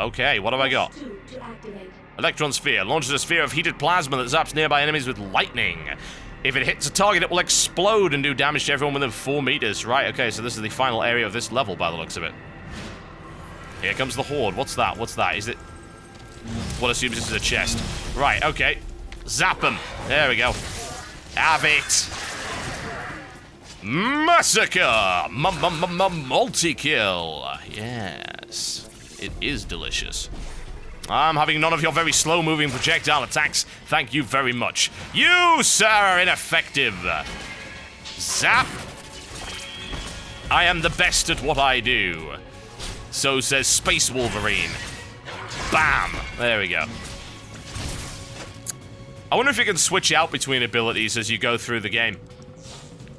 Okay, what have I got? Electron sphere. Launches a sphere of heated plasma that zaps nearby enemies with lightning. If it hits a target, it will explode and do damage to everyone within 4 meters. Right, okay, so this is the final area of this level by the looks of it. Here comes the horde. What's that? What's that? Is it... What assumes this is a chest. Right, okay. Zap them. There we go. Have it. Massacre! Multi-kill. Yes. It is delicious. I'm having none of your very slow-moving projectile attacks. Thank you very much. You, sir, are ineffective. Zap. I am the best at what I do. So says Space Wolverine. Bam! There we go. I wonder if you can switch out between abilities as you go through the game.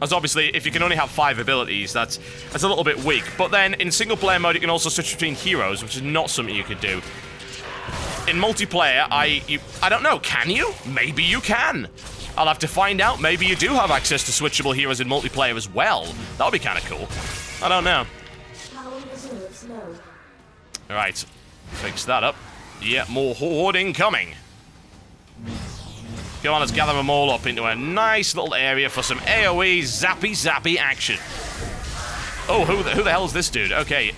As obviously, if you can only have 5 abilities, that's a little bit weak. But then, in single-player mode, you can also switch between heroes, which is not something you could do. In multiplayer, I don't know, can you? Maybe you can. I'll have to find out. Maybe you do have access to switchable heroes in multiplayer as well. That would be kind of cool. I don't know. Alright. Fix that up. Yeah, more horde incoming. Come on, let's gather them all up into a nice little area for some AoE zappy action. Oh, who the hell is this dude? Okay.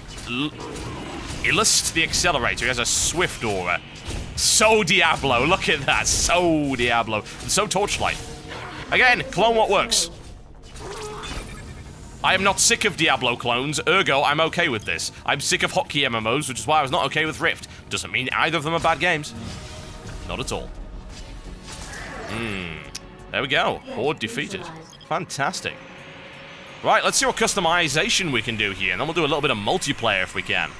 Illust the Accelerator. He has a swift aura. So Diablo. Look at that. So Diablo. And so Torchlight. Again, clone what works. I am not sick of Diablo clones, ergo I'm okay with this. I'm sick of hotkey MMOs, which is why I was not okay with Rift. Doesn't mean either of them are bad games. Not at all. There we go. Horde defeated. Fantastic. Right, let's see what customization we can do here, and then we'll do a little bit of multiplayer if we can.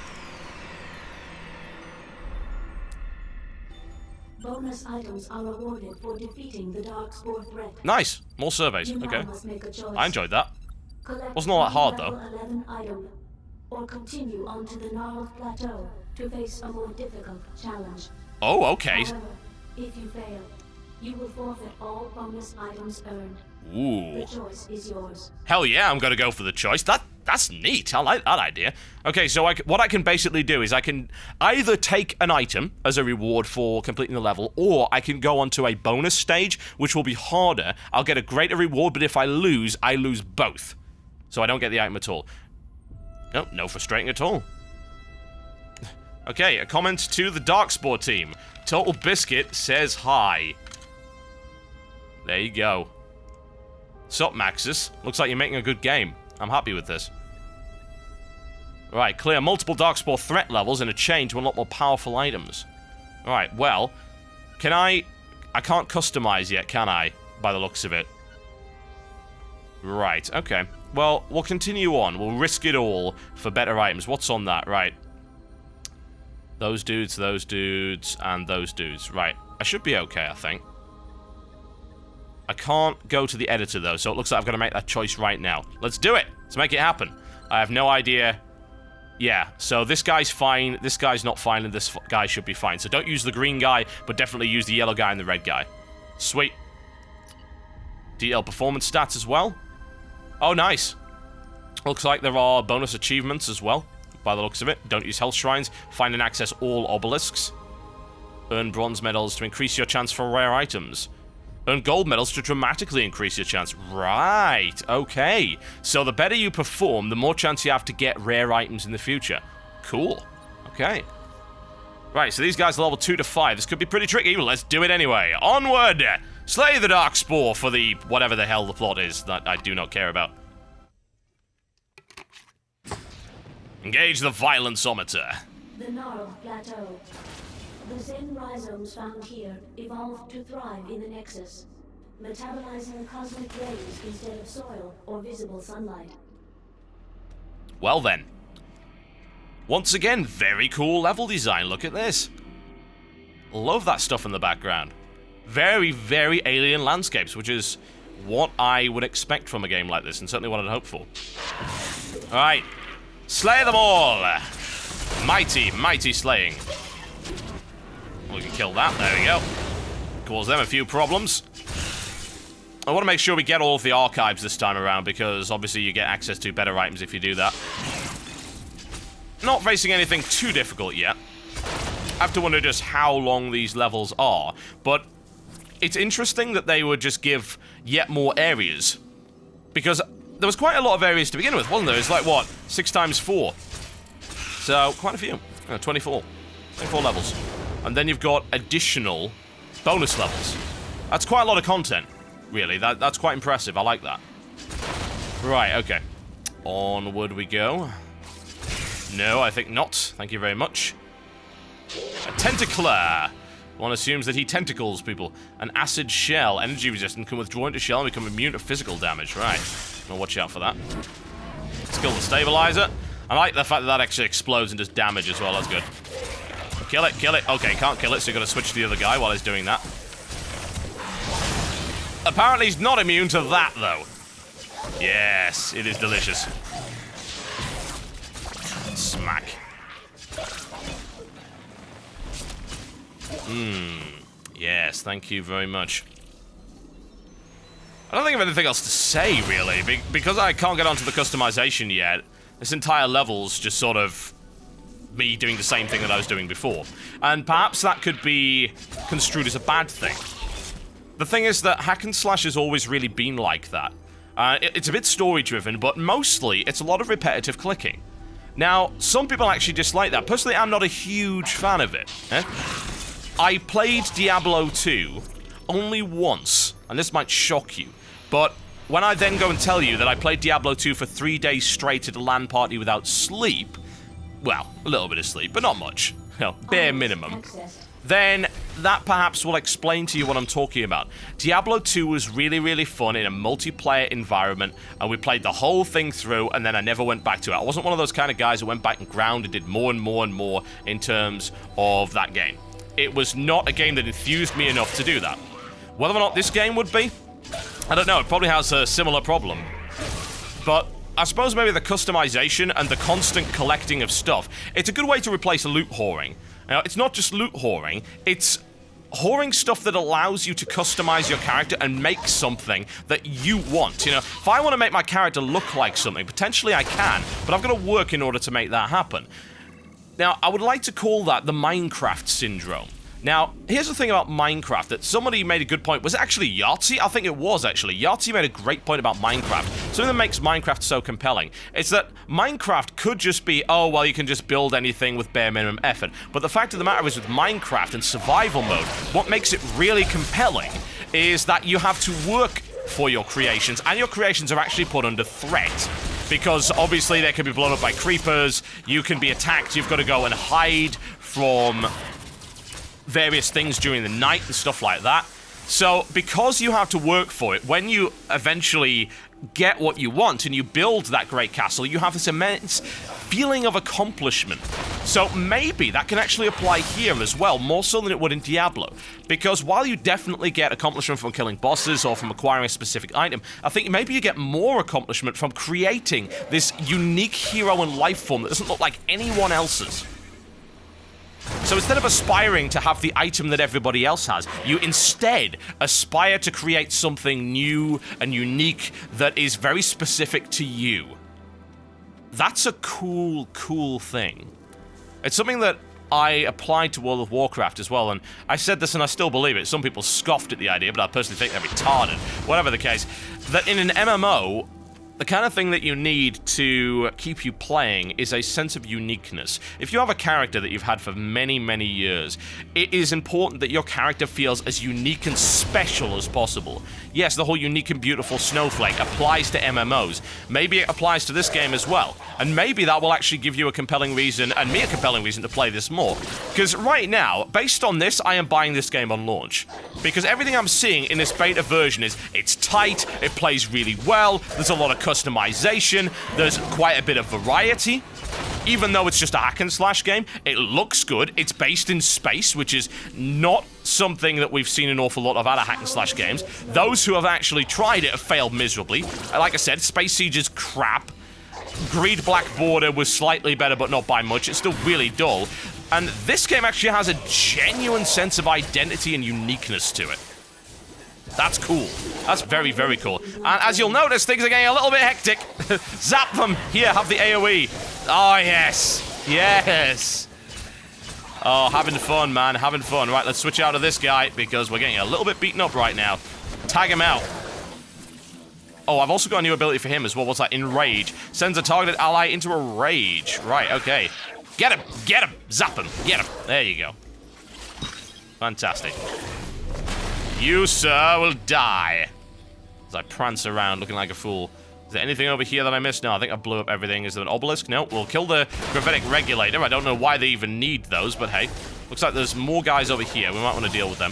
Bonus items are awarded for defeating the Darkspore threat. Nice. More surveys. Okay. I enjoyed that. Collect Wasn't all that hard, though. level 11 item, or continue onto the gnarled plateau to face a more difficult challenge. Oh, okay. However, if you fail, you will forfeit all bonus items earned. Ooh. The choice is yours. Hell yeah, I'm gonna go for the choice. That's neat. I like that idea. Okay, so what I can basically do is I can either take an item as a reward for completing the level, or I can go onto a bonus stage, which will be harder. I'll get a greater reward, but if I lose both. So I don't get the item at all. No, no frustrating at all. Okay, a comment to the Darkspore team. TotalBiscuit says hi. There you go. Sup, Maxis? Looks like you're making a good game. I'm happy with this. Right, clear multiple Darkspore threat levels and a chain to unlock more powerful items. Alright, well, can I can't customize yet, can I? By the looks of it. Right, okay. Well, we'll continue on. We'll risk it all for better items. What's on that? Right. Those dudes, and those dudes. Right. I should be okay, I think. I can't go to the editor, though, so it looks like I've got to make that choice right now. Let's do it! Let's make it happen. I have no idea. Yeah, so this guy's fine, this guy's not fine, and this guy should be fine. So don't use the green guy, but definitely use the yellow guy and the red guy. Sweet. DL performance stats as well. Oh, nice. Looks like there are bonus achievements as well, by the looks of it. Don't use health shrines. Find and access all obelisks. Earn bronze medals to increase your chance for rare items. Earn gold medals to dramatically increase your chance. Right, okay. So the better you perform, the more chance you have to get rare items in the future. Cool. Okay. Right, so these guys are level 2 to 5. This could be pretty tricky. Let's do it anyway. Onward! Slay the Darkspore for the whatever the hell the plot is that I do not care about. Engage the violenceometer. The gnarled plateau. The Zen rhizomes found here evolved to thrive in the Nexus, metabolizing cosmic rays instead of soil or visible sunlight. Well then. Once again, very cool level design. Look at this. Love that stuff in the background. Very, very alien landscapes, which is what I would expect from a game like this, and certainly what I'd hope for. Alright. Slay them all! Mighty, mighty slaying. We can kill that, there we go. Cause them a few problems. I want to make sure we get all of the archives this time around, because obviously you get access to better items if you do that. Not facing anything too difficult yet. have to wonder just how long these levels are, but it's interesting that they would just give yet more areas, because there was quite a lot of areas to begin with, wasn't there? It's like, what, 6 times 4? So, quite a few. 24 levels. And then you've got additional bonus levels. That's quite a lot of content, really. That's quite impressive. I like that. Right, okay. Onward we go. No, I think not. Thank you very much. A tentacler. One assumes that he tentacles people. An acid shell. Energy resistant, can withdraw into shell and become immune to physical damage. Right. I'll watch out for that. Skill the stabilizer. I like the fact that that actually explodes and does damage as well. That's good. Kill it, kill it. Okay, can't kill it, so you've got to switch to the other guy while he's doing that. Apparently he's not immune to that, though. Yes, it is delicious. Smack. Yes, thank you very much. I don't think I have anything else to say, really, because I can't get onto the customization yet. This entire level's just sort of me doing the same thing that I was doing before. And perhaps that could be construed as a bad thing. The thing is that hack and slash has always really been like that. It's a bit story-driven, but mostly it's a lot of repetitive clicking. Now, some people actually dislike that. Personally, I'm not a huge fan of it. I played Diablo 2 only once, and this might shock you, but when I then go and tell you that I played Diablo 2 for 3 days straight at a LAN party without sleep, well, a little bit of sleep, but not much, you know, bare minimum, then that perhaps will explain to you what I'm talking about. Diablo 2 was really, really fun in a multiplayer environment, and we played the whole thing through, and then I never went back to it. I wasn't one of those kind of guys that went back and ground and did more and more and more in terms of that game. It was not a game that enthused me enough to do that. Whether or not this game would be, I don't know. It probably has a similar problem. But I suppose maybe the customization and the constant collecting of stuff, it's a good way to replace loot whoring. Now, it's not just loot whoring, it's whoring stuff that allows you to customize your character and make something that you want. You know, if I want to make my character look like something, potentially I can, but I've got to work in order to make that happen. Now, I would like to call that the Minecraft syndrome. Now, here's the thing about Minecraft that somebody made a good point. Was it actually Yahtzee? I think it was, actually. Yahtzee made a great point about Minecraft. Something that makes Minecraft so compelling. It's that Minecraft could just be, oh, well, you can just build anything with bare minimum effort. But the fact of the matter is, with Minecraft and survival mode, what makes it really compelling is that you have to work for your creations, and your creations are actually put under threat. Because obviously they can be blown up by creepers, you can be attacked, you've got to go and hide from various things during the night and stuff like that. So because you have to work for it, when you eventually get what you want and you build that great castle, you have this immense feeling of accomplishment. So maybe that can actually apply here as well, more so than it would in Diablo. Because while you definitely get accomplishment from killing bosses or from acquiring a specific item, I think maybe you get more accomplishment from creating this unique hero and life form that doesn't look like anyone else's. So instead of aspiring to have the item that everybody else has, you instead aspire to create something new and unique that is very specific to you. That's a cool, cool thing. It's something that I applied to World of Warcraft as well, and I said this and I still believe it. Some people scoffed at the idea, but I personally think they're retarded. Whatever the case, that in an MMO, the kind of thing that you need to keep you playing is a sense of uniqueness. If you have a character that you've had for many, many years, it is important that your character feels as unique and special as possible. Yes, the whole unique and beautiful snowflake applies to MMOs. Maybe it applies to this game as well. And maybe that will actually give you a compelling reason, and me a compelling reason, to play this more. Because right now, based on this, I am buying this game on launch. Because everything I'm seeing in this beta version is, it's tight, it plays really well, there's a lot of customization, there's quite a bit of variety. Even though it's just a hack and slash game, it looks good. It's based in space, which is not something that we've seen an awful lot of other hack and slash games. Those who have actually tried it have failed miserably. Like I said, Space Siege is crap. Greed Black Border was slightly better, but not by much. It's still really dull. And this game actually has a genuine sense of identity and uniqueness to it. That's cool. That's very, very cool. And as you'll notice, things are getting a little bit hectic. Zap them. Here, have the AoE. Oh, yes. Yes. Oh, having fun, man. Having fun. Right, let's switch out of this guy because we're getting a little bit beaten up right now. Tag him out. Oh, I've also got a new ability for him as well. What's that? Enrage. Sends a targeted ally into a rage. Right, okay. Get him. Get him. Zap him. Get him. There you go. Fantastic. You, sir, will die. As I prance around looking like a fool. Is there anything over here that I missed? No, I think I blew up everything. Is there an obelisk? No, we'll kill the gravitic regulator. I don't know why they even need those, but hey. Looks like there's more guys over here. We might want to deal with them.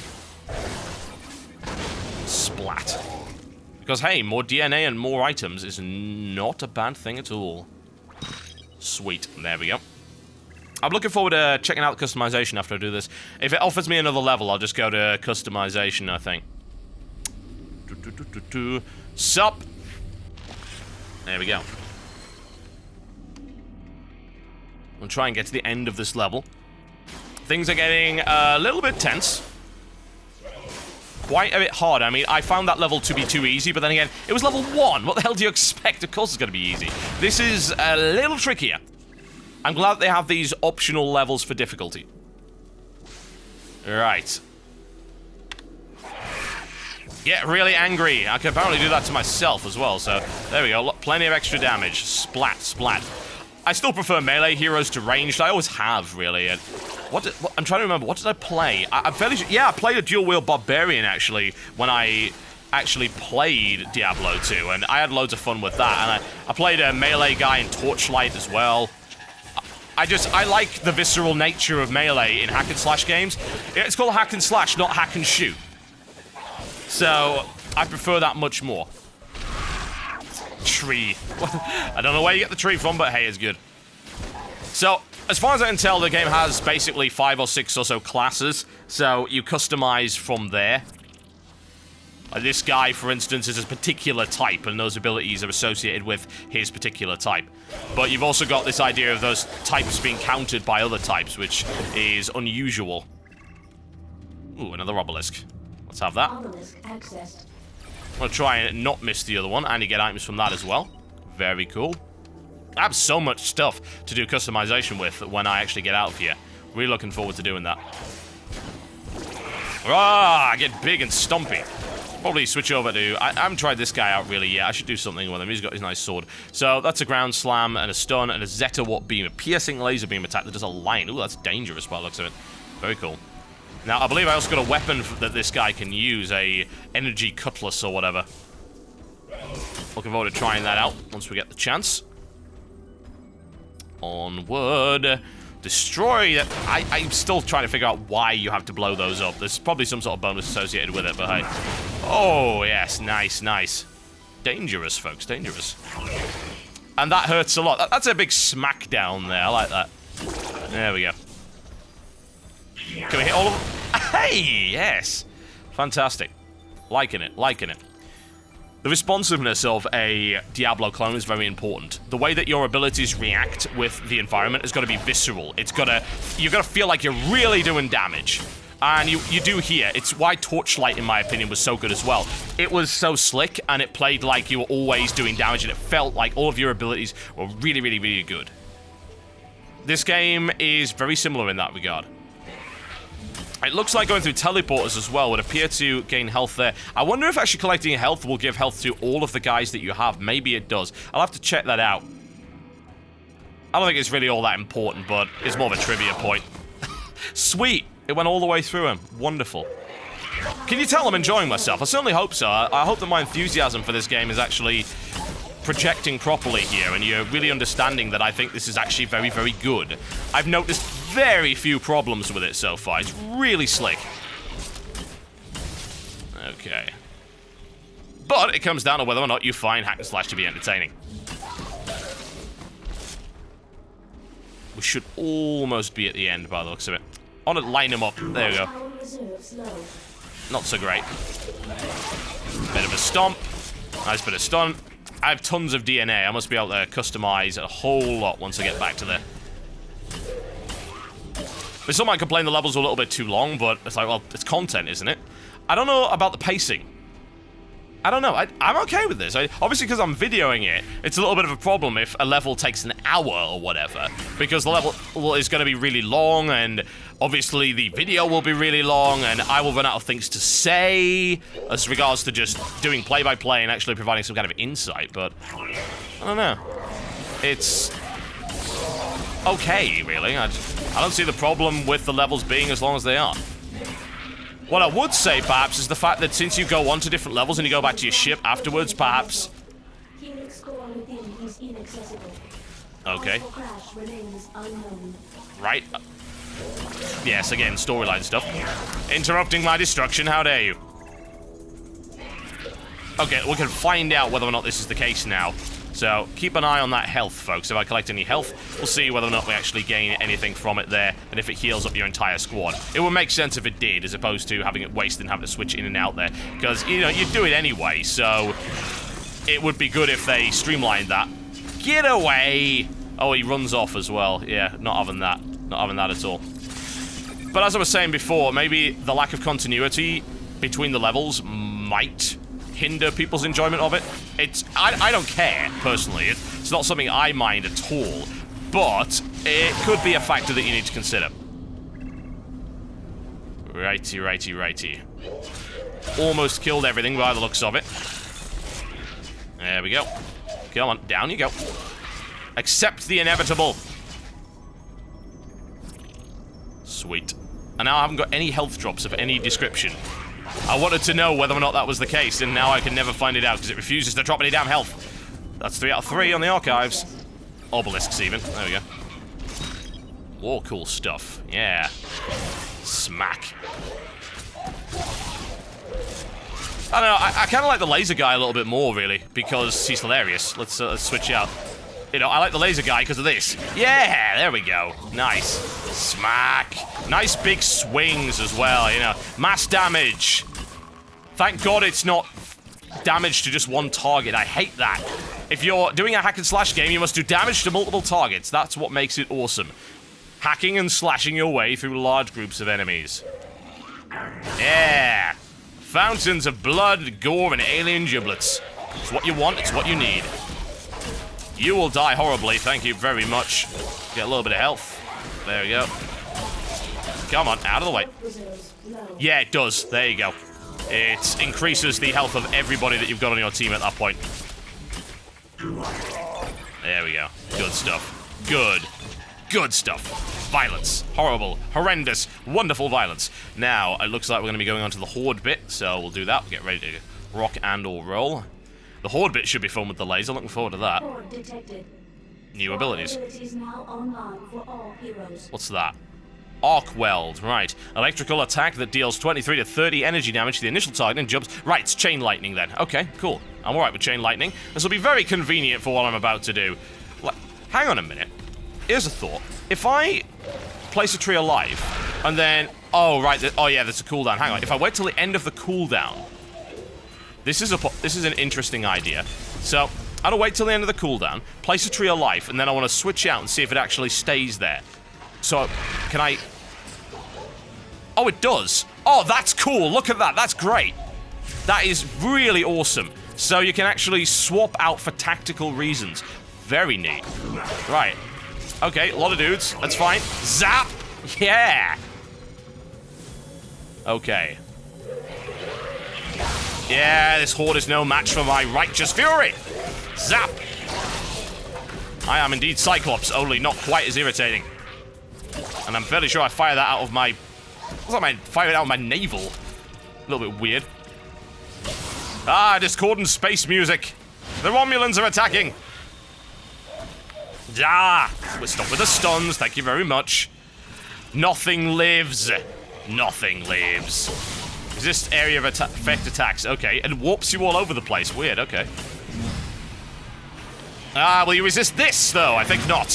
Splat. Because, hey, more DNA and more items is not a bad thing at all. Sweet. There we go. I'm looking forward to checking out the customization after I do this. If it offers me another level, I'll just go to customization, I think. Sup? There we go. We'll try and get to the end of this level. Things are getting a little bit tense. Quite a bit hard. I mean, I found that level to be too easy, but then again, it was level 1. What the hell do you expect? Of course it's going to be easy. This is a little trickier. I'm glad that they have these optional levels for difficulty. Right. Get really angry. I can apparently do that to myself as well, so there we go. Plenty of extra damage. Splat, splat. I still prefer melee heroes to ranged. I always have, really. I'm trying to remember. What did I play? I'm fairly sure. Yeah, I played a dual-wield barbarian, actually, when I actually played Diablo 2, and I had loads of fun with that. And I played a melee guy in Torchlight as well. I like the visceral nature of melee in hack and slash games. It's called hack and slash, not hack and shoot. So, I prefer that much more. Tree. I don't know where you get the tree from, but hey, it's good. So, as far as I can tell, the game has basically 5 or 6 or so classes, so you customize from there. This guy, for instance, is a particular type, and those abilities are associated with his particular type. But you've also got this idea of those types being countered by other types, which is unusual. Ooh, another obelisk. Let's have that. Obelisk accessed. I'm gonna try and not miss the other one, and you get items from that as well. Very cool. I have so much stuff to do customization with when I actually get out of here. Really looking forward to doing that. Ah, get big and stumpy. Probably switch over to... I haven't tried this guy out really yet. I should do something with him. He's got his nice sword. So that's a ground slam and a stun and a Zeta Warp beam, a piercing laser beam attack that does a line. Ooh, that's dangerous by the looks of it. Very cool. Now, I believe I also got a weapon that this guy can use, a energy cutlass or whatever. Looking forward to trying that out once we get the chance. Onward. Destroy that. I'm still trying to figure out why you have to blow those up. There's probably some sort of bonus associated with it, but hey. Oh, yes. Nice, nice. Dangerous, folks. Dangerous. And that hurts a lot. That's a big smack down there. I like that. There we go. Can we hit all of them? Hey, yes. Fantastic. Liking it, liking it. The responsiveness of a Diablo clone is very important. The way that your abilities react with the environment has got to be visceral. You've got to feel like you're really doing damage. And you do here. It's why Torchlight, in my opinion, was so good as well. It was so slick, and it played like you were always doing damage, and it felt like all of your abilities were really, really, really good. This game is very similar in that regard. It looks like going through teleporters as well would appear to gain health there. I wonder if actually collecting health will give health to all of the guys that you have. Maybe it does. I'll have to check that out. I don't think it's really all that important, but it's more of a trivia point. Sweet! It went all the way through him. Wonderful. Can you tell I'm enjoying myself? I certainly hope so. I hope that my enthusiasm for this game is actually projecting properly here, and you're really understanding that I think this is actually very, very good. I've noticed very few problems with it so far. It's really slick. Okay. But it comes down to whether or not you find hack and slash to be entertaining. We should almost be at the end by the looks of it. I want to line them up. There we go. Not so great. Bit of a stomp. Nice bit of stun. I have tons of DNA. I must be able to customize a whole lot once I get back to there. But some might complain the levels are a little bit too long, but it's like, well, it's content, isn't it? I don't know about the pacing. I don't know. I'm okay with this. Obviously, because I'm videoing it, it's a little bit of a problem if a level takes an hour or whatever, because the level is going to be really long, and Obviously, the video will be really long, and I will run out of things to say as regards to just doing play-by-play and actually providing some kind of insight, but I don't know. It's okay, really. I don't see the problem with the levels being as long as they are. What I would say, perhaps, is the fact that since you go on to different levels and you go back to your ship afterwards, perhaps... Okay. Right. Yes, again, storyline stuff. Interrupting my destruction, how dare you? Okay, we can find out whether or not this is the case now. So, keep an eye on that health, folks. If I collect any health, we'll see whether or not we actually gain anything from it there, and if it heals up your entire squad. It would make sense if it did, as opposed to having it wasted and having to switch in and out there. Because, you know, you do it anyway, so... it would be good if they streamlined that. Get away! Oh, he runs off as well. Yeah, not having that. Not having that at all. But as I was saying before, maybe the lack of continuity between the levels might hinder people's enjoyment of it. I don't care, personally. It's not something I mind at all. But it could be a factor that you need to consider. Righty, righty, righty. Almost killed everything by the looks of it. There we go. Come on, down you go. Accept the inevitable. Sweet. And now I haven't got any health drops of any description. I wanted to know whether or not that was the case, and now I can never find it out because it refuses to drop any damn health. That's 3 out of 3 on the archives. Obelisks even. There we go. War cool stuff. Yeah. Smack. I don't know, I kind of like the laser guy a little bit more, really, because he's hilarious. Let's switch out. You know, I like the laser guy because of this. Yeah, there we go. Nice. Smack. Nice big swings as well, you know. Mass damage. Thank God it's not damage to just one target. I hate that. If you're doing a hack and slash game, you must do damage to multiple targets. That's what makes it awesome. Hacking and slashing your way through large groups of enemies. Yeah. Fountains of blood, gore, and alien giblets. It's what you want, it's what you need. You will die horribly, thank you very much. Get a little bit of health. There we go. Come on, out of the way. Yeah, it does. There you go. It increases the health of everybody that you've got on your team at that point. There we go. Good stuff. Good. Good stuff. Violence. Horrible. Horrendous. Wonderful violence. Now, it looks like we're going to be going on to the Horde bit, so we'll do that. We'll get ready to rock and or roll. The Horde bit should be fun with the laser. Looking forward to that. Horde detected. New abilities. Now online for all heroes. What's that? Arc Weld, right. Electrical attack that deals 23 to 30 energy damage to the initial target and jumps. Right, it's chain lightning then. Okay, cool. I'm alright with chain lightning. This will be very convenient for what I'm about to do. Hang on a minute. Here's a thought. If I place a tree alive, and then... oh, right. Oh, yeah, there's a cooldown. Hang on. If I wait till the end of the cooldown... This is an interesting idea. So, I'm gonna wait till the end of the cooldown, place a tree alive, and then I want to switch out and see if it actually stays there. So, can I... oh, it does. Oh, that's cool. Look at that. That's great. That is really awesome. So you can actually swap out for tactical reasons. Very neat. Right. Okay, a lot of dudes. That's fine. Zap! Yeah! Okay. Yeah, this Horde is no match for my righteous fury! Zap! I am indeed Cyclops, only not quite as irritating. And I'm fairly sure I fire that out of my... what's that, fire it out of my navel? A little bit weird. Ah, discordant space music! The Romulans are attacking! Ah! We'll stop with the stuns, thank you very much. Nothing lives. Nothing lives. Resist area of effect attacks. Okay, and warps you all over the place. Weird, okay. Ah, will you resist this, though? I think not.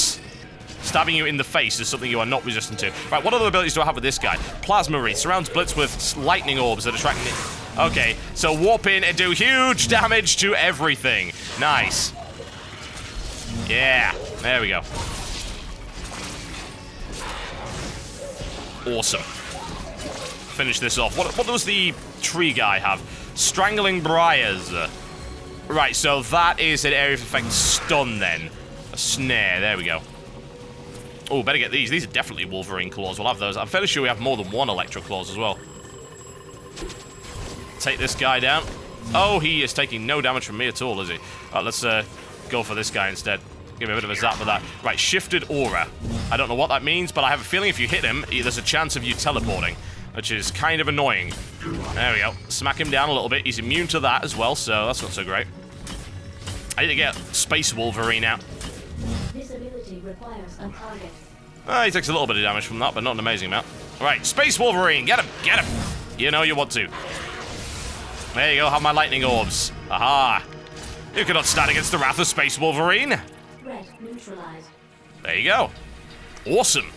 Stabbing you in the face is something you are not resistant to. Right, what other abilities do I have with this guy? Plasma Wreath. Surrounds Blitz with lightning orbs that attract... okay, so warp in and do huge damage to everything. Nice. Yeah, there we go. Awesome. Finish this off. What does the tree guy have? Strangling Briars. Right, so that is an area of effect stun then. A snare, there we go. Oh, better get these. These are definitely Wolverine claws. We'll have those. I'm fairly sure we have more than one Electro claws as well. Take this guy down. Oh, he is taking no damage from me at all, is he? All right, let's go for this guy instead. Give me a bit of a zap with that. Right, shifted aura. I don't know what that means, but I have a feeling if you hit him, there's a chance of you teleporting, which is kind of annoying. There we go. Smack him down a little bit. He's immune to that as well, so that's not so great. I need to get Space Wolverine out. This ability requires a target. He takes a little bit of damage from that, but not an amazing amount. Right, Space Wolverine, get him, get him. You know you want to. There you go, have my lightning orbs. Aha. You cannot stand against the wrath of Space Wolverine. Threat neutralized. There you go. Awesome.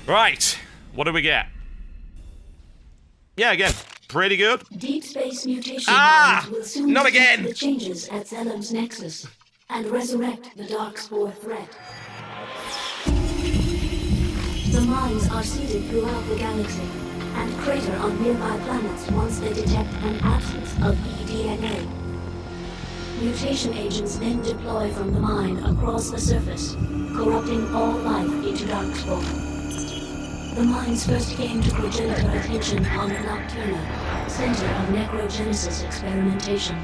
Right, what do we get? Yeah, again, pretty good. Deep space mutation lines will soon not detect again. the changes at Zelem's Nexus and resurrect the Darkspore threat. The mines are seeded throughout the galaxy and crater on nearby planets once they detect an absence of eDNA. Mutation agents then deploy from the mine across the surface, corrupting all life into Darkspore. The mines first came to progenitor attention on the Nocturna, center of necrogenesis experimentation.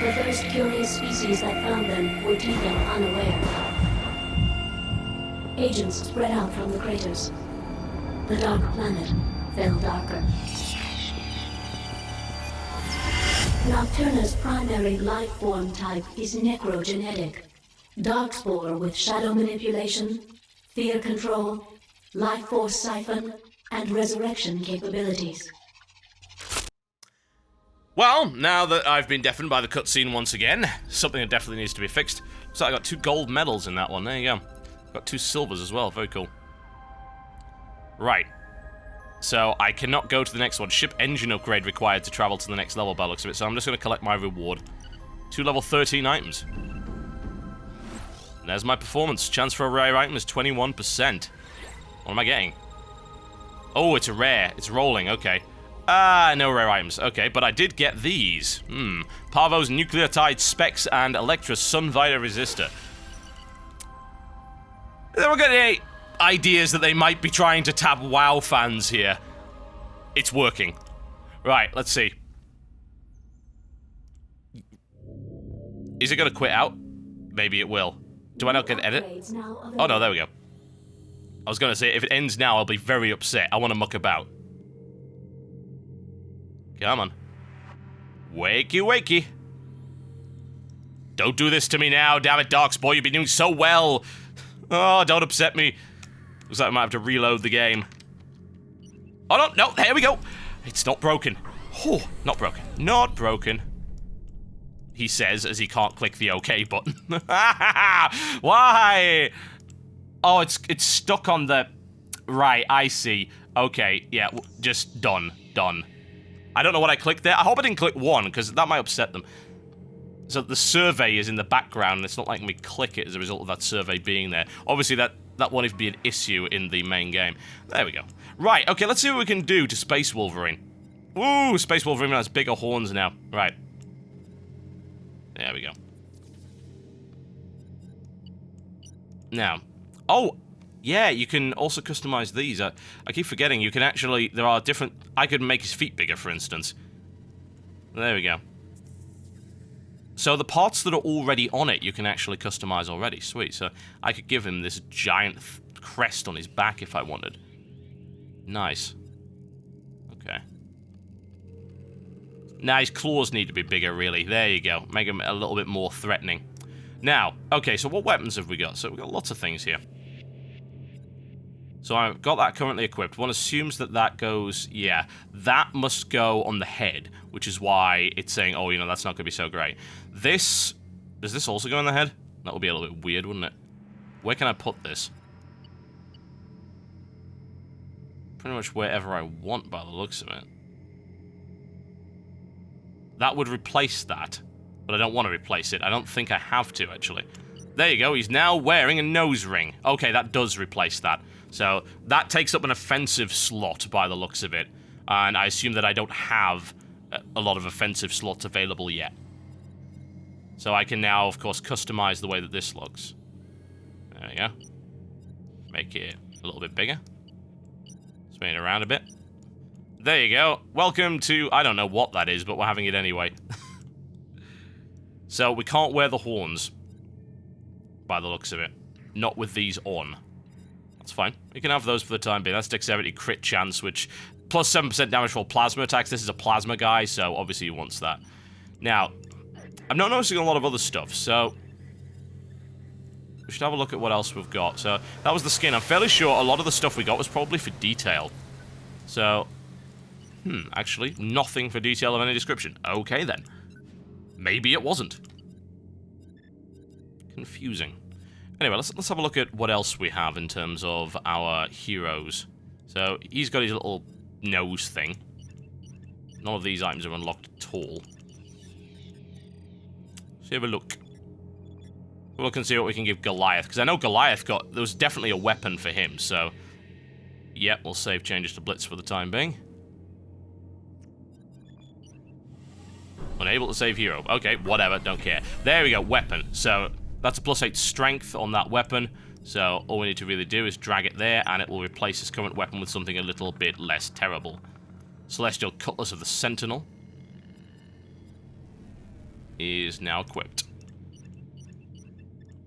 The first curious species that found them were taken unaware. Agents spread out from the craters. The dark planet fell darker. Nocturna's primary life form type is necrogenetic. Darkspore with shadow manipulation, fear control, life force siphon, and resurrection capabilities. Well, now that I've been deafened by the cutscene once again, something that definitely needs to be fixed. So I got 2 gold medals in that one. There you go. Got 2 silvers as well. Very cool. Right. So I cannot go to the next one. Ship engine upgrade required to travel to the next level by the looks of it. So I'm just going to collect my reward. 2 level 13 items. There's my performance. Chance for a rare item is 21%. What am I getting? Oh, it's a rare. It's rolling. Okay. No rare items. Okay, but I did get these. Parvo's Nucleotide Specs and Electra's Sunvita Resistor. We're getting ideas that they might be trying to tap WoW fans here. It's working. Right, let's see. Is it going to quit out? Maybe it will. Do I not get an edit? Oh no, there we go. I was going to say, if it ends now, I'll be very upset. I want to muck about. Come on. Wakey, wakey. Don't do this to me now, damn it, Darkspore. You've been doing so well. Oh, don't upset me. Looks like I might have to reload the game. Oh, no, no, here we go. It's not broken. Oh, not broken. Not broken. He says as he can't click the OK button. Why? Oh, it's stuck on the... Right, I see. Okay, yeah, just done. Done. I don't know what I clicked there. I hope I didn't click 1, because that might upset them. So the survey is in the background, and it's not like me click it as a result of that survey being there. Obviously, that won't even be an issue in the main game. There we go. Right, okay, let's see what we can do to Space Wolverine. Ooh, Space Wolverine has bigger horns now. Right. There we go. Now. Oh, yeah, you can also customize these. I keep forgetting, you can actually... There are different... I could make his feet bigger, for instance. There we go. So the parts that are already on it, you can actually customize already. Sweet. So I could give him this giant crest on his back if I wanted. Nice. Okay. Now his claws need to be bigger, really. There you go. Make him a little bit more threatening. Now, okay, so what weapons have we got? So we've got lots of things here. So I've got that currently equipped. One assumes that that goes... Yeah, that must go on the head, which is why it's saying, oh, you know, that's not going to be so great. This... Does this also go on the head? That would be a little bit weird, wouldn't it? Where can I put this? Pretty much wherever I want, by the looks of it. That would replace that, but I don't want to replace it. I don't think I have to, actually. There you go. He's now wearing a nose ring. Okay, that does replace that. So that takes up an offensive slot by the looks of it. And I assume that I don't have a lot of offensive slots available yet. So I can now, of course, customize the way that this looks. There we go. Make it a little bit bigger. Spin it around a bit. There you go. Welcome to... I don't know what that is, but we're having it anyway. So we can't wear the horns. By the looks of it. Not with these on. That's fine. We can have those for the time being. That's dexterity crit chance, which... Plus 7% damage for plasma attacks. This is a plasma guy, so obviously he wants that. Now, I'm not noticing a lot of other stuff, so... We should have a look at what else we've got. So, that was the skin. I'm fairly sure a lot of the stuff we got was probably for detail. So... actually, nothing for detail of any description. Okay, then. Maybe it wasn't. Confusing. Anyway, let's have a look at what else we have in terms of our heroes. So, he's got his little nose thing. None of these items are unlocked at all. Let's have a look. We'll look and see what we can give Goliath, because I know Goliath got... There was definitely a weapon for him, so... Yep, we'll save changes to Blitz for the time being. Unable to save hero. Okay, whatever, don't care. There we go, weapon. So, that's a +8 strength on that weapon. So, all we need to really do is drag it there, and it will replace his current weapon with something a little bit less terrible. Celestial Cutlass of the Sentinel is now equipped.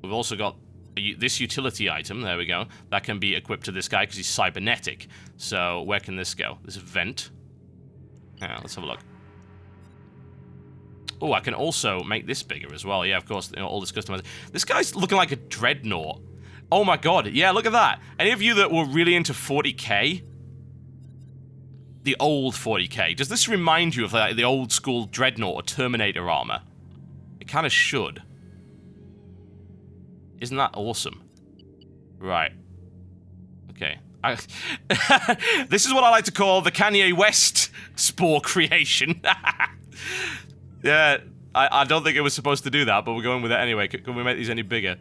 We've also got this utility item, there we go, that can be equipped to this guy because he's cybernetic. So, where can this go? This vent. Yeah, let's have a look. Oh, I can also make this bigger as well. Yeah, of course, all this customization. This guy's looking like a dreadnought. Oh my god, yeah, look at that. Any of you that were really into 40k? The old 40k. Does this remind you of like, the old school dreadnought or Terminator armor? It kind of should. Isn't that awesome? Right. Okay. This is what I like to call the Kanye West Spore creation. Yeah, I don't think it was supposed to do that, but we're going with it anyway. Can we make these any bigger?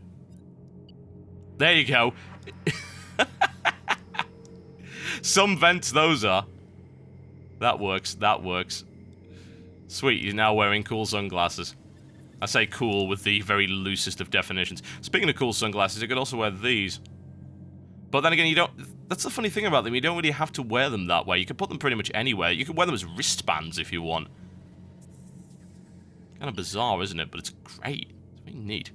There you go. Some vents those are. That works, that works. Sweet, he's now wearing cool sunglasses. I say cool with the very loosest of definitions. Speaking of cool sunglasses, you could also wear these. But then again, you don't... That's the funny thing about them, you don't really have to wear them that way. You can put them pretty much anywhere. You can wear them as wristbands if you want. Kind of bizarre, isn't it? But it's great. It's very neat.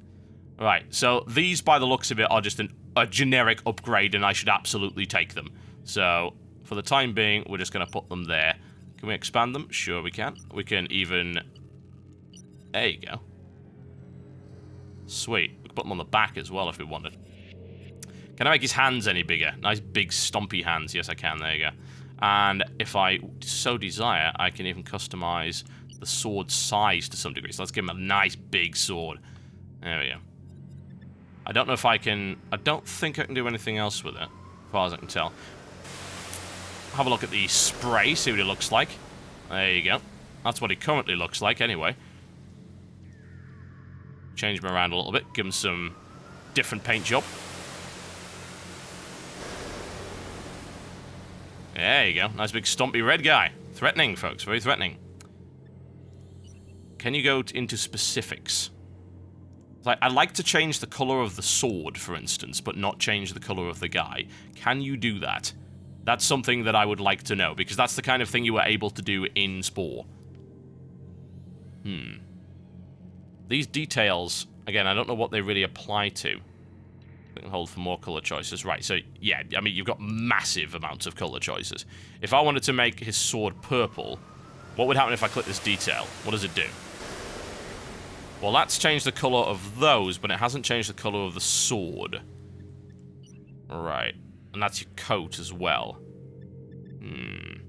Right, so these, by the looks of it, are just a generic upgrade, and I should absolutely take them. So, for the time being, we're just going to put them there. Can we expand them? Sure we can. We can even... There you go. Sweet. We can put them on the back as well if we wanted. Can I make his hands any bigger? Nice big stompy hands. Yes, I can. There you go. And if I so desire, I can even customize the sword size to some degree. So let's give him a nice big sword. There we go. I don't know if I can... I don't think I can do anything else with it, as far as I can tell. Have a look at the spray, see what it looks like. There you go. That's what he currently looks like, anyway. Change him around a little bit, give him some different paint job. There you go. Nice big stompy red guy. Threatening, folks. Very threatening. Can you go into specifics? Like, I'd like to change the color of the sword, for instance, but not change the color of the guy. Can you do that? That's something that I would like to know, because that's the kind of thing you were able to do in Spore. These details, again, I don't know what they really apply to. We can hold for more color choices. Right, so, yeah, I mean, you've got massive amounts of color choices. If I wanted to make his sword purple, what would happen if I click this detail? What does it do? Well, that's changed the color of those, but it hasn't changed the color of the sword. Right. And that's your coat as well. Hum.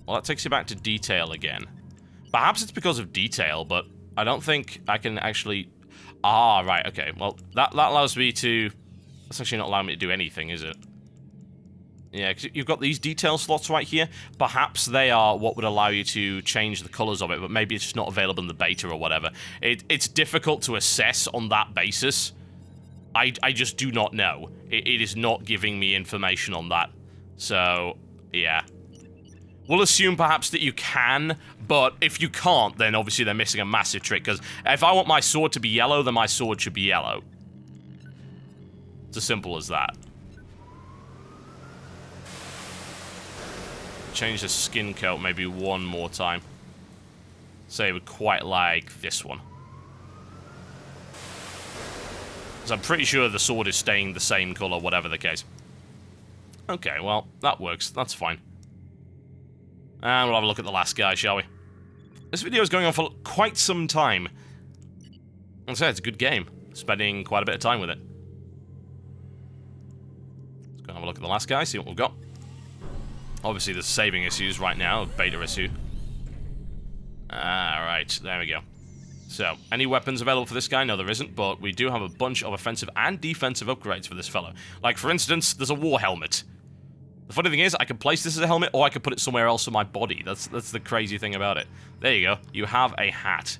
Well, that takes you back to detail again. Perhaps it's because of detail, but I don't think I can actually... Ah, right, okay. Well, that allows me to... That's actually not allowing me to do anything, is it? Yeah, 'cause you've got these detail slots right here. Perhaps they are what would allow you to change the colors of it, but maybe it's just not available in the beta or whatever. It's difficult to assess on that basis. I just do not know. It is not giving me information on that. So, yeah. We'll assume perhaps that you can, but if you can't, then obviously they're missing a massive trick, because if I want my sword to be yellow, then my sword should be yellow. It's as simple as that. Change the skin coat maybe one more time. Say I would quite like this one. Because I'm pretty sure the sword is staying the same color, whatever the case. Okay, well, that works. That's fine. And we'll have a look at the last guy, shall we? This video is going on for quite some time. I'll say it's a good game. Spending quite a bit of time with it. Let's go and have a look at the last guy, see what we've got. Obviously, there's saving issues right now, beta issue. Alright, there we go. So, any weapons available for this guy? No, there isn't, but we do have a bunch of offensive and defensive upgrades for this fellow. Like, for instance, there's a war helmet. The funny thing is, I can place this as a helmet, or I can put it somewhere else on my body. That's the crazy thing about it. There you go. You have a hat.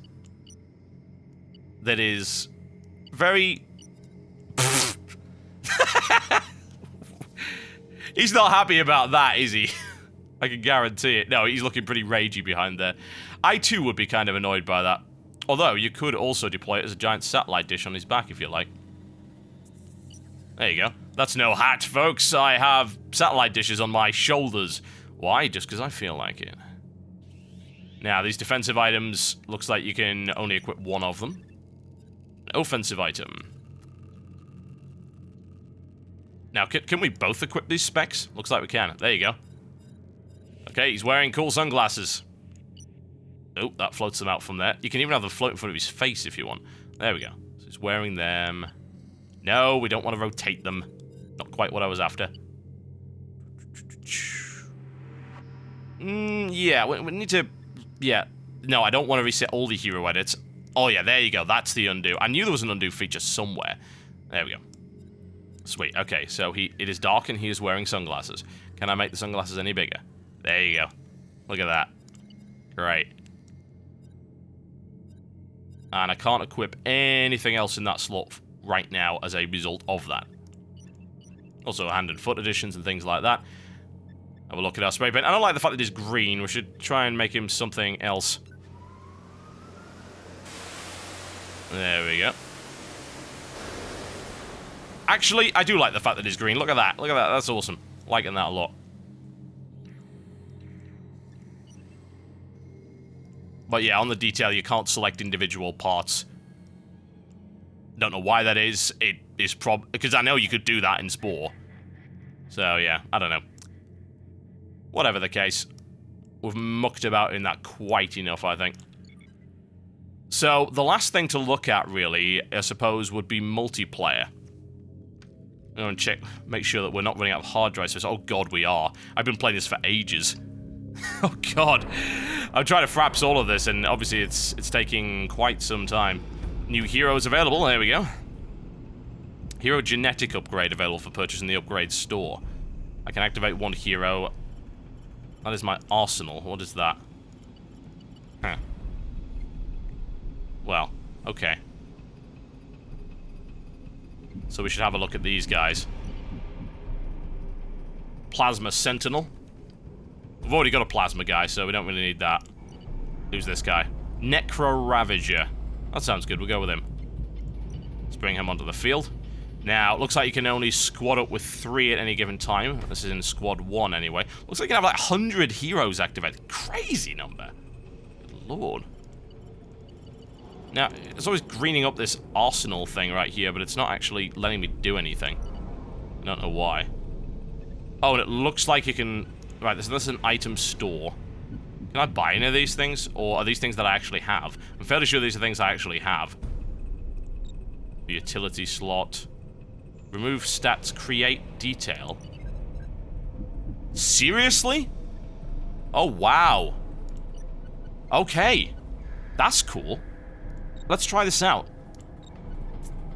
That is very... He's not happy about that, is he? I can guarantee it. No, he's looking pretty ragey behind there. I, too, would be kind of annoyed by that. Although, you could also deploy it as a giant satellite dish on his back, if you like. There you go. That's no hat, folks. I have satellite dishes on my shoulders. Why? Just because I feel like it. Now, these defensive items, looks like you can only equip one of them. An offensive item. Now, can we both equip these specs? Looks like we can. There you go. Okay, he's wearing cool sunglasses. Oh, that floats them out from there. You can even have them float in front of his face if you want. There we go. So he's wearing them. No, we don't want to rotate them. Not quite what I was after. Yeah, we need to... Yeah. No, I don't want to reset all the hero edits. Oh, yeah, there you go. That's the undo. I knew there was an undo feature somewhere. There we go. Sweet. Okay, so it is dark and he is wearing sunglasses. Can I make the sunglasses any bigger? There you go. Look at that. Great. And I can't equip anything else in that slot right now as a result of that. Also, hand and foot additions and things like that. Have a look at our spray paint. I don't like the fact that he's green. We should try and make him something else. There we go. Actually, I do like the fact that he's green. Look at that. Look at that. That's awesome. Liking that a lot. But yeah, on the detail, you can't select individual parts. Don't know why that is. It is because I know you could do that in Spore. So yeah, I don't know. Whatever the case, we've mucked about in that quite enough, I think. So the last thing to look at, really, I suppose, would be multiplayer. I'm going to check, make sure that we're not running out of hard drive space. Oh god, we are. I've been playing this for ages. Oh god. I'm trying to fraps all of this, and obviously it's taking quite some time. New heroes available, there we go. Hero genetic upgrade available for purchase in the upgrade store. I can activate one hero. That is my arsenal. What is that? Huh. Well, okay. So we should have a look at these guys. Plasma Sentinel. We've already got a Plasma guy, so we don't really need that. Who's this guy? Necro Ravager. That sounds good, we'll go with him. Let's bring him onto the field. Now, it looks like you can only squad up with 3 at any given time. This is in squad 1 anyway. Looks like you can have like 100 heroes activated. Crazy number. Good lord. Now, it's always greening up this arsenal thing right here, but it's not actually letting me do anything. I don't know why. Oh, and it looks like you can... Right, this is an item store. Can I buy any of these things? Or are these things that I actually have? I'm fairly sure these are things I actually have. The utility slot. Remove stats, create detail. Seriously? Oh, wow. Okay. That's cool. Let's try this out.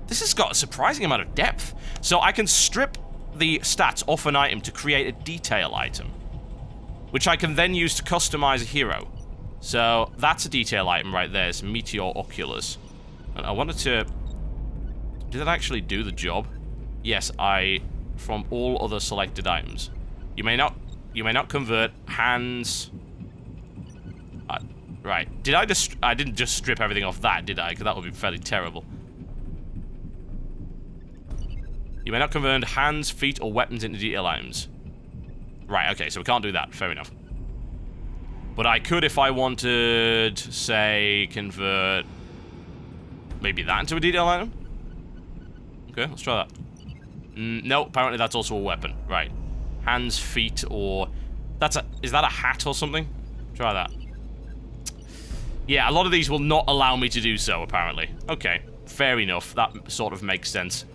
This has got a surprising amount of depth. So I can strip the stats off an item to create a detail item, which I can then use to customize a hero. So that's a detail item right there. It's Meteor Oculus. And I wanted to... Did that actually do the job? Yes, from all other selected items. You may not convert hands... right. I didn't just strip everything off that, did I? Because that would be fairly terrible. You may not convert hands, feet, or weapons into detail items. Right, okay, so we can't do that. Fair enough. But I could if I wanted, say, convert... maybe that into a detail item? Okay, let's try that. No, apparently that's also a weapon. Right. Hands, feet, or... Is that a hat or something? Try that. Yeah, a lot of these will not allow me to do so, apparently. Okay, fair enough. That sort of makes sense.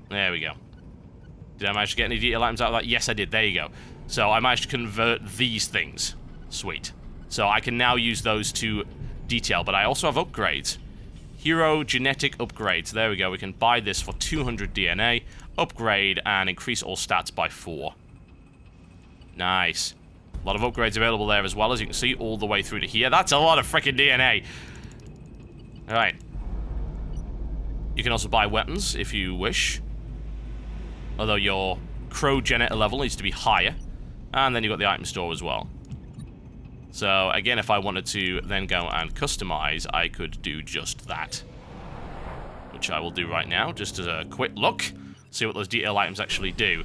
There we go. Did I manage to get any detail items out of that? Yes, I did. There you go. So I managed to convert these things. Sweet. So I can now use those to detail, but I also have upgrades. Hero genetic upgrades. There we go. We can buy this for 200 DNA, upgrade, and increase all stats by 4. Nice. A lot of upgrades available there as well, as you can see, all the way through to here. That's a lot of freaking DNA. Alright. You can also buy weapons if you wish. Although your crow genetic level needs to be higher. And then you've got the item store as well. So, again, if I wanted to then go and customize, I could do just that. Which I will do right now, just as a quick look. See what those detail items actually do.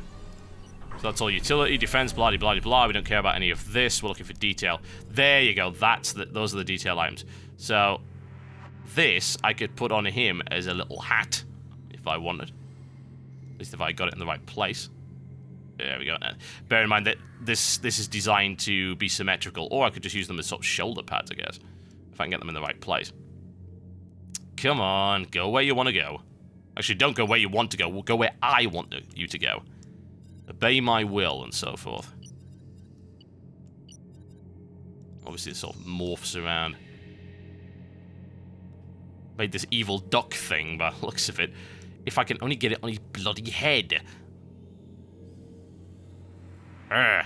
So that's all utility, defense, blah, blah, blah, blah. We don't care about any of this. We're looking for detail. There you go. Those are the detail items. So, this I could put on him as a little hat, if I wanted. At least if I got it in the right place. There we go. Bear in mind that this is designed to be symmetrical, or I could just use them as sort of shoulder pads, I guess, if I can get them in the right place. Come on, go where you want to go. Actually, don't go where you want to go. Go where I want you to go. Obey my will, and so forth. Obviously, it sort of morphs around. Made this evil duck thing, by the looks of it. If I can only get it on his bloody head. So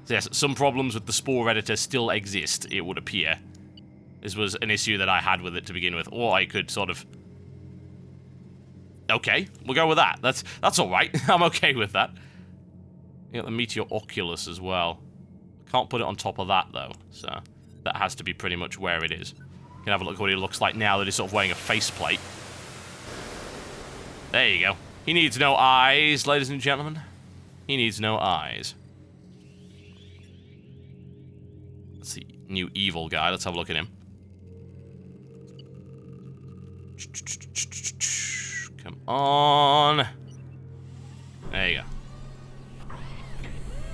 yes, some problems with the Spore editor still exist, it would appear. This was an issue that I had with it to begin with, or I could sort of... Okay, we'll go with that. That's alright. I'm okay with that. You got the Meteor Oculus as well. Can't put it on top of that, though, so that has to be pretty much where it is. You can have a look at what he looks like now that he's sort of wearing a faceplate. There you go. He needs no eyes, ladies and gentlemen. He needs no eyes. That's the new evil guy. Let's have a look at him. Come on. There you go.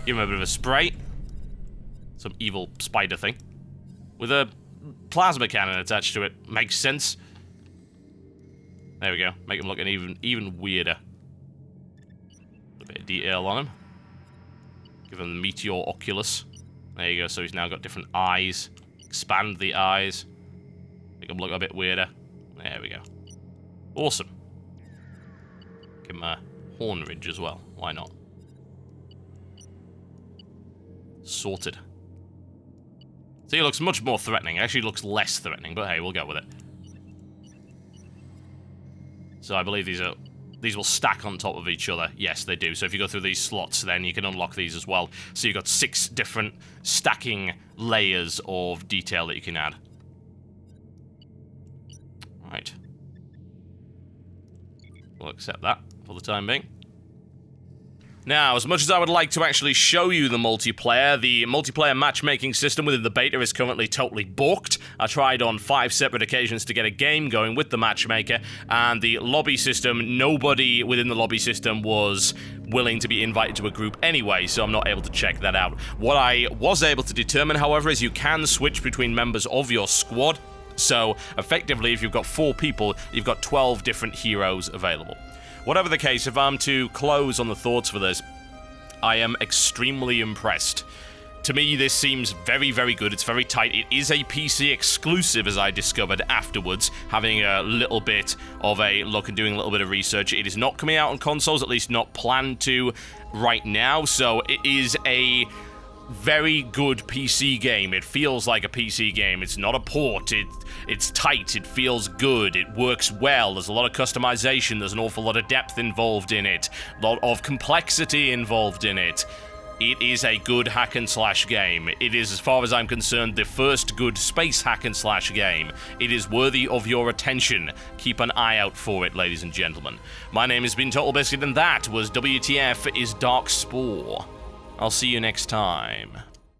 Give him a bit of a spray. Some evil spider thing. With a plasma cannon attached to it. Makes sense. There we go. Make him look even weirder. A bit of detail on him. Give him the Meteor Oculus. There you go. So he's now got different eyes. Expand the eyes. Make him look a bit weirder. There we go. Awesome. Give him a horn ridge as well. Why not? Sorted. So he looks much more threatening. Actually looks less threatening, but hey, we'll go with it. So I believe these will stack on top of each other. Yes, they do. So if you go through these slots, then you can unlock these as well. So you've got 6 different stacking layers of detail that you can add. Right. We'll accept that for the time being. Now, as much as I would like to actually show you the multiplayer matchmaking system within the beta is currently totally balked. I tried on 5 separate occasions to get a game going with the matchmaker, and the lobby system, nobody within the lobby system was willing to be invited to a group anyway, so I'm not able to check that out. What I was able to determine, however, is you can switch between members of your squad. So, effectively, if you've got 4 people, you've got 12 different heroes available. Whatever the case, if I'm to close on the thoughts for this, I am extremely impressed. To me, this seems very, very good. It's very tight. It is a PC exclusive, as I discovered afterwards, having a little bit of a look and doing a little bit of research. It is not coming out on consoles, at least not planned to right now, so it is a very good PC game. It feels like a PC game. It's not a port. It's tight. It feels good. It works well. There's a lot of customization. There's an awful lot of depth involved in it. A lot of complexity involved in it. It is a good hack-and-slash game. It is, as far as I'm concerned, the first good space hack-and-slash game. It is worthy of your attention. Keep an eye out for it, ladies and gentlemen. My name has been TotalBiscuit, and that was WTF Is Darkspore. I'll see you next time.